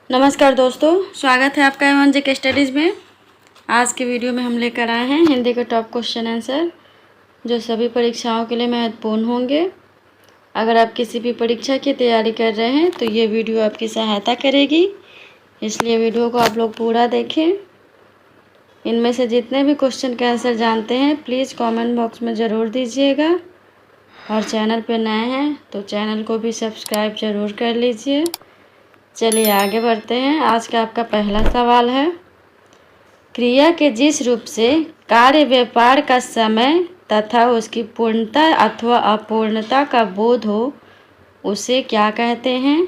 नमस्कार दोस्तों, स्वागत है आपका एवन जे के स्टडीज़ में। आज के वीडियो में हम लेकर आए हैं हिंदी के टॉप क्वेश्चन आंसर जो सभी परीक्षाओं के लिए महत्वपूर्ण होंगे। अगर आप किसी भी परीक्षा की तैयारी कर रहे हैं तो ये वीडियो आपकी सहायता करेगी, इसलिए वीडियो को आप लोग पूरा देखें। इनमें से जितने भी क्वेश्चन के आंसर जानते हैं प्लीज़ कॉमेंट बॉक्स में ज़रूर दीजिएगा, और चैनल पर नए हैं तो चैनल को भी सब्सक्राइब ज़रूर कर लीजिए। चलिए आगे बढ़ते हैं। आज का आपका पहला सवाल है, क्रिया के जिस रूप से कार्य व्यापार का समय तथा उसकी पूर्णता अथवा अपूर्णता का बोध हो उसे क्या कहते हैं?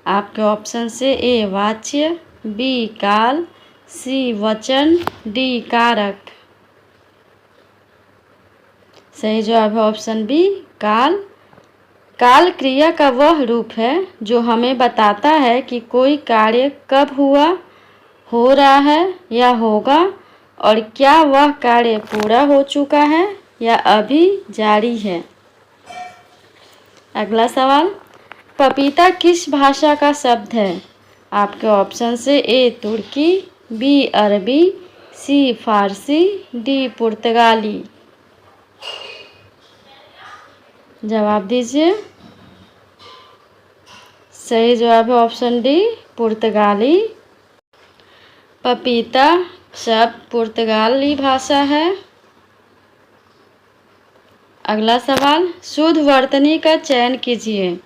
आपके ऑप्शन से ए वाच्य, बी काल, सी वचन, डी कारक। सही जवाब है ऑप्शन बी काल। काल क्रिया का वह रूप है जो हमें बताता है कि कोई कार्य कब हुआ, हो रहा है या होगा, और क्या वह कार्य पूरा हो चुका है या अभी जारी है। अगला सवाल, पपीता किस भाषा का शब्द है? आपके ऑप्शन से ए तुर्की, बी अरबी, सी फारसी, डी पुर्तगाली। जवाब दीजिए। सही जवाब है ऑप्शन डी पुर्तगाली। पपीता शब्द पुर्तगाली भाषा है। अगला सवाल, शुद्ध वर्तनी का चयन कीजिए।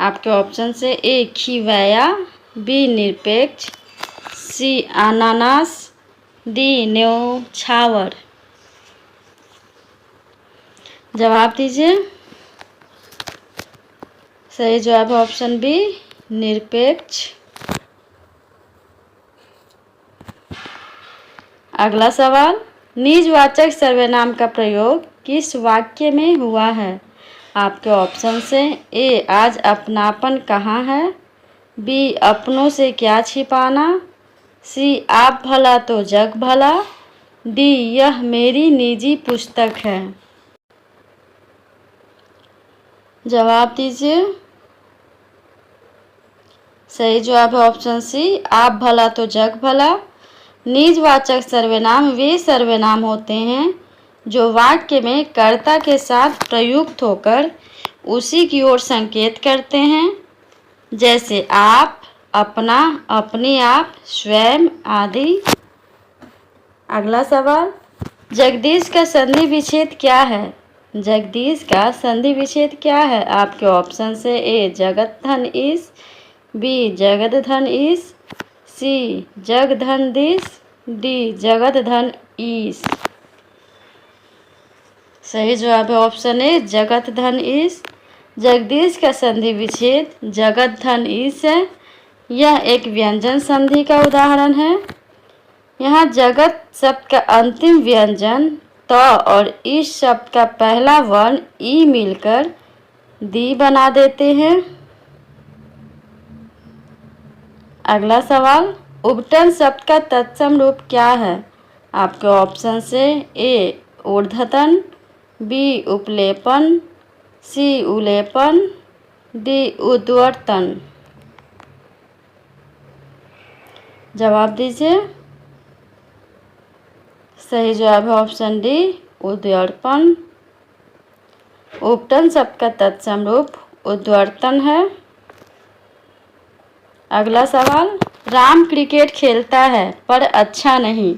आपके ऑप्शन से ए खिवैया, बी निरपेक्ष, सी अनानास, डी न्योछावर। जवाब दीजिए। सही जवाब है ऑप्शन बी निरपेक्ष। अगला सवाल, निजवाचक सर्वनाम का प्रयोग किस वाक्य में हुआ है? आपके ऑप्शन से ए आज अपनापन कहाँ है, बी अपनों से क्या छिपाना, सी आप भला तो जग भला, डी यह मेरी निजी पुस्तक है। जवाब दीजिए। सही जवाब है ऑप्शन सी आप भला तो जग भला। निजवाचक सर्वनाम वे सर्वनाम होते हैं जो वाक्य में कर्ता के साथ प्रयुक्त होकर उसी की ओर संकेत करते हैं, जैसे आप, अपना, अपने आप, स्वयं आदि। अगला सवाल, जगदीश का संधि विच्छेद क्या है? जगदीश का संधि विच्छेद क्या है? आपके ऑप्शन से ए जगत धन ईश, बी जगत धन ईश, सी जग धन दिश, डी जगत धन ईश। सही जवाब है ऑप्शन ए जगत धन ईश। जगदीश का संधि विच्छेद जगत धन ईश है। यह एक व्यंजन संधि का उदाहरण है। यहाँ जगत शब्द का अंतिम व्यंजन त और ईश शब्द का पहला वर्ण ई मिलकर दी बना देते हैं। अगला सवाल, उपटन शब्द का तत्सम रूप क्या है? आपके ऑप्शन से ए ऊर्ध्वतन, बी उपलेपन, सी उलेपन, डी उद्वर्तन। जवाब दीजिए। सही जवाब है ऑप्शन डी उद्वर्तन। उपटन शब्द का तत्सम रूप उद्वर्तन है। अगला सवाल, राम क्रिकेट खेलता है पर अच्छा नहीं,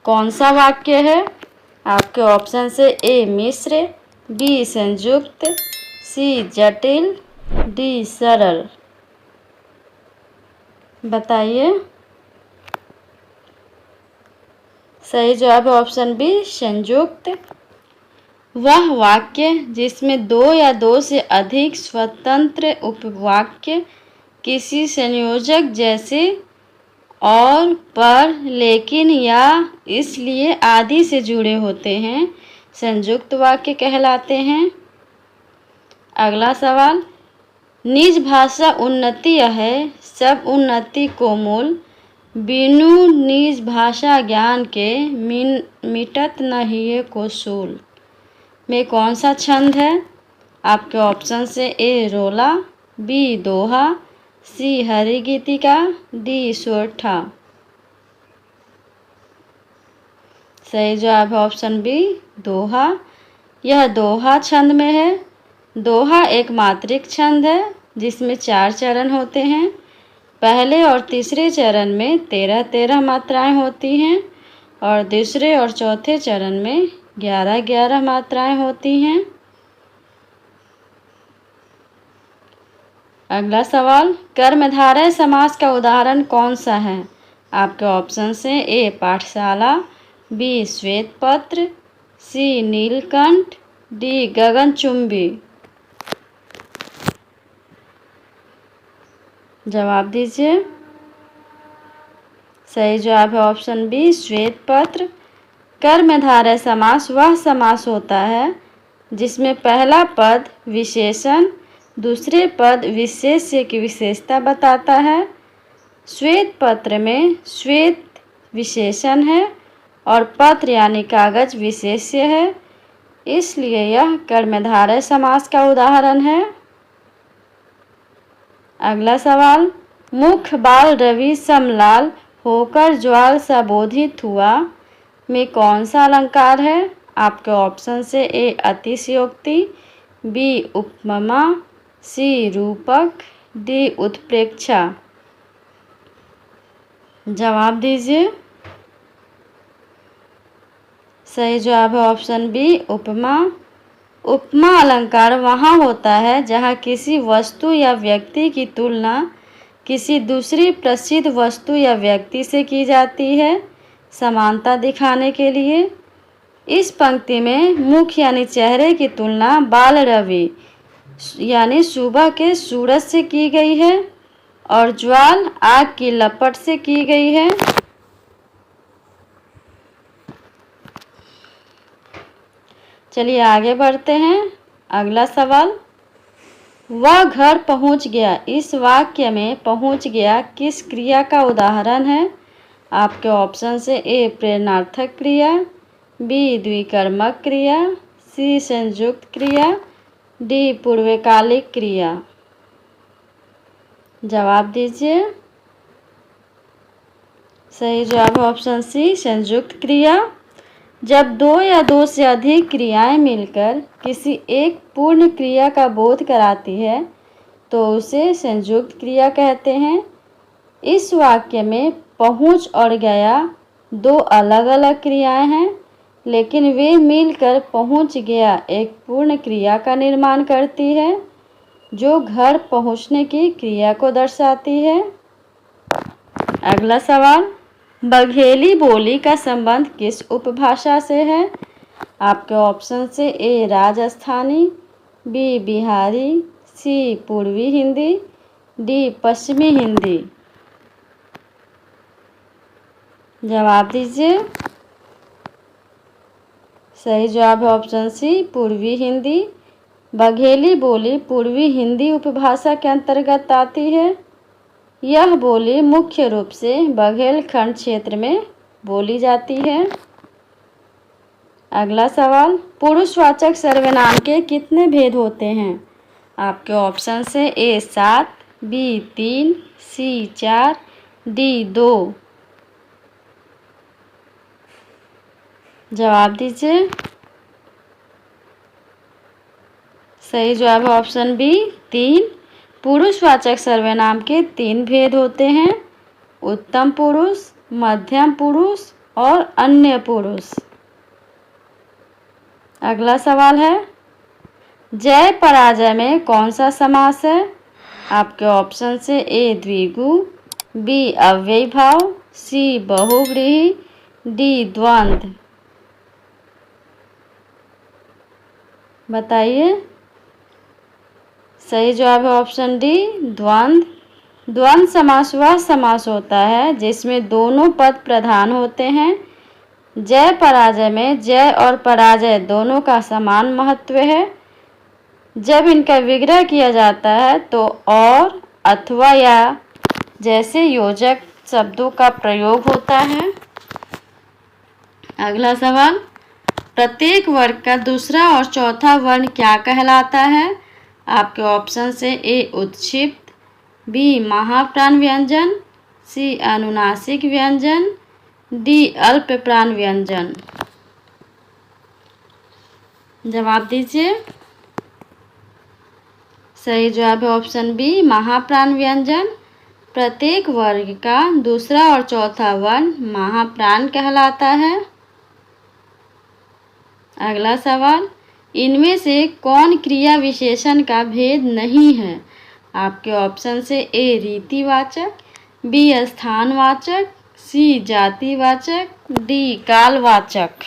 कौन सा वाक्य है? आपके ऑप्शन से ए मिश्र, बी संयुक्त, सी जटिल, डी सरल। बताइए। सही जवाब है ऑप्शन बी संयुक्त। वह वाक्य जिसमें दो या दो से अधिक स्वतंत्र उपवाक्य किसी संयोजक जैसे और, पर, लेकिन या इसलिए आदि से जुड़े होते हैं संयुक्त वाक्य कहलाते हैं। अगला सवाल, निज भाषा उन्नति है सब उन्नति को मूल, बिनु निज भाषा ज्ञान के मिटत नहीं को सूल में कौन सा छंद है? आपके ऑप्शन से ए रोला, बी दोहा, सी हरि गीतिका, डी सोरठा। सही जवाब है ऑप्शन बी दोहा। यह दोहा छंद में है। दोहा एक मात्रिक छंद है जिसमें 4 चरण होते हैं। पहले और तीसरे चरण में 13-13 मात्राएं होती हैं और दूसरे और चौथे चरण में 11-11 मात्राएं होती हैं। अगला सवाल, कर्मधारय समास का उदाहरण कौन सा है? आपके ऑप्शन हैं ए पाठशाला, बी श्वेत पत्र, सी नीलकंठ, डी गगनचुंबी। जवाब दीजिए। सही जवाब है ऑप्शन बी श्वेत पत्र। कर्मधारय समास वह समास होता है जिसमें पहला पद विशेषण, दूसरे पद विशेष्य की विशेषता बताता है। श्वेत पत्र में श्वेत विशेषण है और पत्र यानी कागज विशेष्य है, इसलिए यह कर्मधारय समास का उदाहरण है। अगला सवाल, मुख बाल रवि समलाल होकर ज्वाल सा बोधित हुआ में कौन सा अलंकार है? आपके ऑप्शन से ए अतिशयोक्ति, बी उपमा, सी रूपक, डी उत्प्रेक्षा। जवाब दीजिए। सही जवाब है ऑप्शन बी उपमा। उपमा अलंकार वहाँ होता है जहाँ किसी वस्तु या व्यक्ति की तुलना किसी दूसरी प्रसिद्ध वस्तु या व्यक्ति से की जाती है समानता दिखाने के लिए। इस पंक्ति में मुख यानी चेहरे की तुलना बाल रवि यानी सुबह के सूरज से की गई है और ज्वाल आग की लपट से की गई है। चलिए आगे बढ़ते हैं। अगला सवाल, वह घर पहुंच गया, इस वाक्य में पहुंच गया किस क्रिया का उदाहरण है? आपके ऑप्शन से ए प्रेरणार्थक क्रिया, बी द्विकर्मक क्रिया, सी संयुक्त क्रिया, डी पूर्वकालिक क्रिया। जवाब दीजिए। सही जवाब है ऑप्शन सी संयुक्त क्रिया। जब दो या दो से अधिक क्रियाएं मिलकर किसी एक पूर्ण क्रिया का बोध कराती है तो उसे संयुक्त क्रिया कहते हैं। इस वाक्य में पहुंच और गया दो अलग अलग क्रियाएं हैं, लेकिन वे मिलकर पहुंच गया एक पूर्ण क्रिया का निर्माण करती है जो घर पहुंचने की क्रिया को दर्शाती है। अगला सवाल, बघेली बोली का संबंध किस उपभाषा से है? आपके ऑप्शन से ए राजस्थानी, बी बिहारी, सी पूर्वी हिंदी, डी पश्चिमी हिंदी। जवाब दीजिए। सही जवाब है ऑप्शन सी पूर्वी हिंदी। बघेली बोली पूर्वी हिंदी उपभाषा के अंतर्गत आती है। यह बोली मुख्य रूप से बघेलखंड क्षेत्र में बोली जाती है। अगला सवाल, पुरुषवाचक सर्वनाम के कितने भेद होते हैं? आपके ऑप्शन से ए 7, बी 3, सी 4, डी 2। जवाब दीजिए। सही जवाब है ऑप्शन बी 3। पुरुषवाचक सर्वनाम के 3 भेद होते हैं, उत्तम पुरुष, मध्यम पुरुष और अन्य पुरुष। अगला सवाल है, जय पराजय में कौन सा समास है? आपके ऑप्शन से ए द्विगु, बी अव्ययी भाव, सी बहुव्रीहि, डी द्वंद्व। बताइए। सही जवाब है ऑप्शन डी द्वंद्व। द्वंद्व समास वह समास होता है जिसमें दोनों पद प्रधान होते हैं। जय पराजय में जय और पराजय दोनों का समान महत्व है। जब इनका विग्रह किया जाता है तो और, अथवा या जैसे योजक शब्दों का प्रयोग होता है। अगला सवाल, प्रत्येक वर्ग का दूसरा और चौथा वर्ण क्या कहलाता है? आपके ऑप्शन से ए उत्क्षिप्त, बी महाप्राण व्यंजन, सी अनुनासिक व्यंजन, डी अल्प प्राण व्यंजन। जवाब दीजिए। सही जवाब है ऑप्शन बी महाप्राण व्यंजन। प्रत्येक वर्ग का दूसरा और चौथा वर्ण महाप्राण कहलाता है। अगला सवाल, इनमें से कौन क्रिया विशेषण का भेद नहीं है? आपके ऑप्शन से ए रीतिवाचक, बी स्थानवाचक, सी जातिवाचक, डी कालवाचक।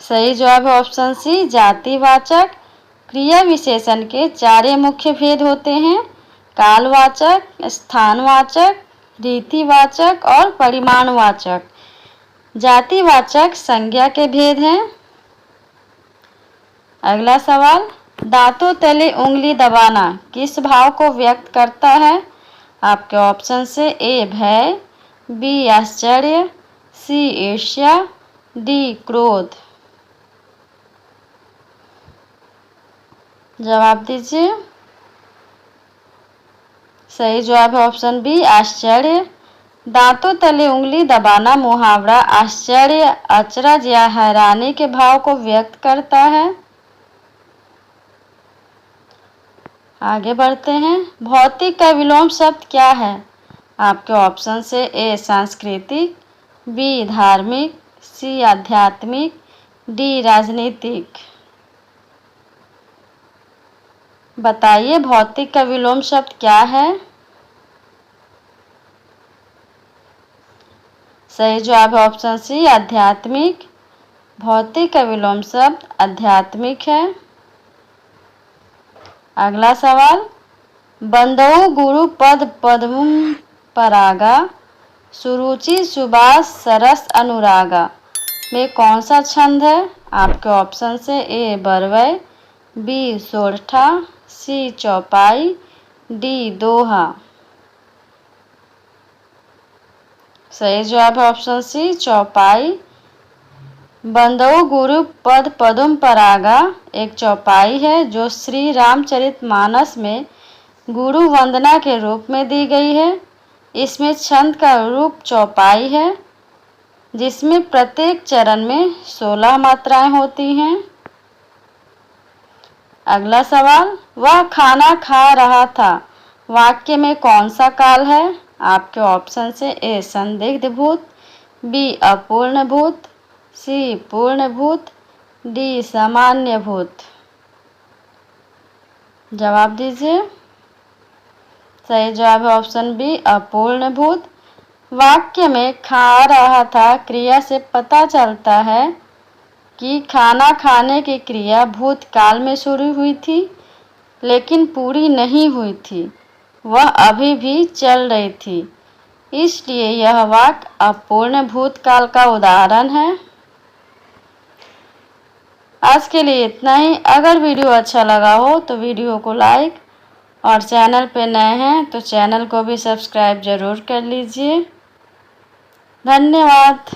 सही जवाब है ऑप्शन सी जातिवाचक। क्रिया विशेषण के चार मुख्य भेद होते हैं, कालवाचक, स्थानवाचक, रीतिवाचक और परिमाणवाचक। जातिवाचक संज्ञा के भेद हैं। अगला सवाल, दांतों तले उंगली दबाना किस भाव को व्यक्त करता है? आपके ऑप्शन से ए भय, बी आश्चर्य, सी ईर्ष्या, डी क्रोध। जवाब दीजिए। सही जवाब है ऑप्शन बी आश्चर्य। दांतों तले उंगली दबाना मुहावरा आश्चर्य, अचरज या हैरानी के भाव को व्यक्त करता है। आगे बढ़ते हैं। भौतिक का विलोम शब्द क्या है? आपके ऑप्शन से ए सांस्कृतिक, बी धार्मिक, सी आध्यात्मिक, डी राजनीतिक। बताइए भौतिक का विलोम शब्द क्या है? सही जवाब है ऑप्शन सी आध्यात्मिक। भौतिक का विलोम शब्द आध्यात्मिक है। अगला सवाल, बंदौ गुरु पद पद्म परागा, सुरुचि सुबास सरस अनुरागा में कौन सा छंद है? आपके ऑप्शन से ए बरवै, बी सोरठा, सी चौपाई, डी दोहा। सही जवाब है ऑप्शन सी चौपाई। बंदौ गुरु पद पद्म परागा एक चौपाई है जो श्री रामचरितमानस में गुरु वंदना के रूप में दी गई है। इसमें छंद का रूप चौपाई है जिसमें प्रत्येक चरण में 16 मात्राएं होती हैं। अगला सवाल, वह खाना खा रहा था वाक्य में कौन सा काल है? आपके ऑप्शन से ए संदिग्ध भूत, बी अपूर्ण भूत, सी पूर्ण भूत, डी सामान्य भूत। जवाब दीजिए। सही जवाब है ऑप्शन बी अपूर्ण भूत। वाक्य में खा रहा था क्रिया से पता चलता है कि खाना खाने की क्रिया भूतकाल में शुरू हुई थी लेकिन पूरी नहीं हुई थी, वह अभी भी चल रही थी, इसलिए यह वाक्य अपूर्ण भूतकाल का उदाहरण है। आज के लिए इतना ही। अगर वीडियो अच्छा लगा हो तो वीडियो को लाइक और चैनल पे नए हैं तो चैनल को भी सब्सक्राइब ज़रूर कर लीजिए। धन्यवाद।